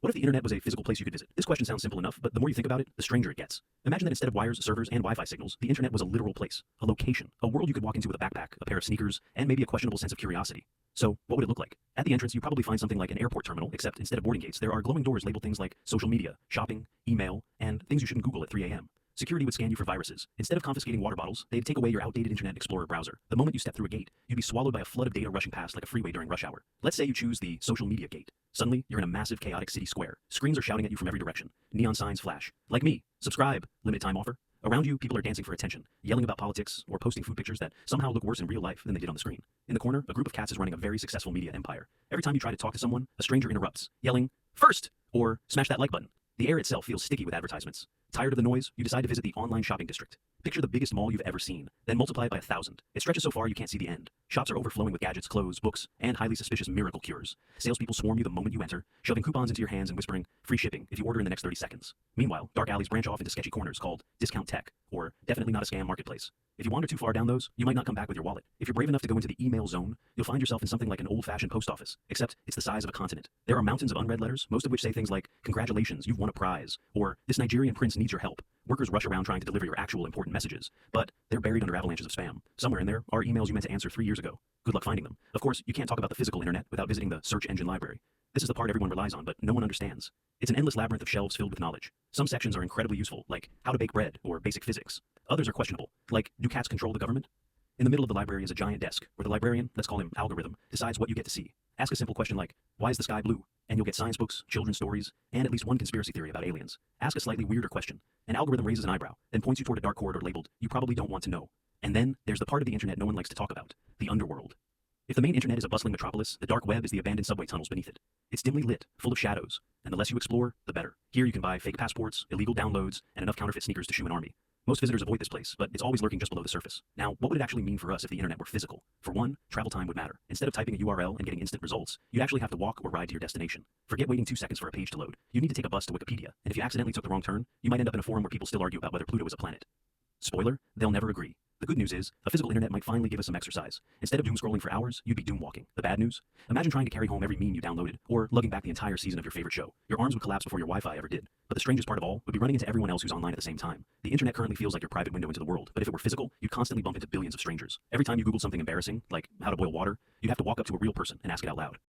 What if the internet was a physical place you could visit? This question sounds simple enough, but the more you think about it, the stranger it gets. Imagine that instead of wires, servers, and Wi-Fi signals, the internet was a literal place, a location, a world you could walk into with a backpack, a pair of sneakers, and maybe a questionable sense of curiosity. So, what would it look like? At the entrance, you probably find something like an airport terminal, except instead of boarding gates, there are glowing doors labeled things like social media, shopping, email, and things you shouldn't Google at 3 a.m. Security would scan you for viruses. Instead of confiscating water bottles, they'd take away your outdated Internet Explorer browser. The moment you step through a gate, you'd be swallowed by a flood of data rushing past like a freeway during rush hour. Let's say you choose the social media gate. Suddenly, you're in a massive chaotic city square. Screens are shouting at you from every direction. Neon signs flash. Like me. Subscribe. Limited time offer. Around you, people are dancing for attention, yelling about politics, or posting food pictures that somehow look worse in real life than they did on the screen. In the corner, a group of cats is running a very successful media empire. Every time you try to talk to someone, a stranger interrupts, yelling, "First!" or "Smash that like button." The air itself feels sticky with advertisements. Tired of the noise, you decide to visit the online shopping district. Picture the biggest mall you've ever seen, then multiply it by 1,000. It stretches so far you can't see the end. Shops are overflowing with gadgets, clothes, books, and highly suspicious miracle cures. Salespeople swarm you the moment you enter, shoving coupons into your hands and whispering, "Free shipping if you order in the next 30 seconds. Meanwhile, dark alleys branch off into sketchy corners called discount tech, or definitely not a scam marketplace. If you wander too far down those, you might not come back with your wallet. If you're brave enough to go into the email zone, you'll find yourself in something like an old-fashioned post office, except it's the size of a continent. There are mountains of unread letters, most of which say things like, "Congratulations, you've won a prize," or "This Nigerian prince needs your help." Workers rush around trying to deliver your actual important messages, but they're buried under avalanches of spam. Somewhere in there are emails you meant to answer 3 years ago. Good luck finding them. Of course, you can't talk about the physical internet without visiting the search engine library. This is the part everyone relies on, but no one understands. It's an endless labyrinth of shelves filled with knowledge. Some sections are incredibly useful, like how to bake bread or basic physics. Others are questionable, like do cats control the government? In the middle of the library is a giant desk, where the librarian, let's call him algorithm, decides what you get to see. Ask a simple question like, "Why is the sky blue?" And you'll get science books, children's stories, and at least one conspiracy theory about aliens. Ask a slightly weirder question. An algorithm raises an eyebrow, then points you toward a dark corridor labeled, "You probably don't want to know." And then, there's the part of the internet no one likes to talk about, the underworld. If the main internet is a bustling metropolis, the dark web is the abandoned subway tunnels beneath it. It's dimly lit, full of shadows, and the less you explore, the better. Here you can buy fake passports, illegal downloads, and enough counterfeit sneakers to shoe an army. Most visitors avoid this place, but it's always lurking just below the surface. Now, what would it actually mean for us if the internet were physical? For one, travel time would matter. Instead of typing a URL and getting instant results, you'd actually have to walk or ride to your destination. Forget waiting 2 seconds for a page to load. You need to take a bus to Wikipedia, and if you accidentally took the wrong turn, you might end up in a forum where people still argue about whether Pluto is a planet. Spoiler, they'll never agree. The good news is, a physical internet might finally give us some exercise. Instead of doom scrolling for hours, you'd be doom walking. The bad news? Imagine trying to carry home every meme you downloaded, or lugging back the entire season of your favorite show. Your arms would collapse before your Wi-Fi ever did. But the strangest part of all would be running into everyone else who's online at the same time. The internet currently feels like your private window into the world, but if it were physical, you'd constantly bump into billions of strangers. Every time you Googled something embarrassing, like how to boil water, you'd have to walk up to a real person and ask it out loud.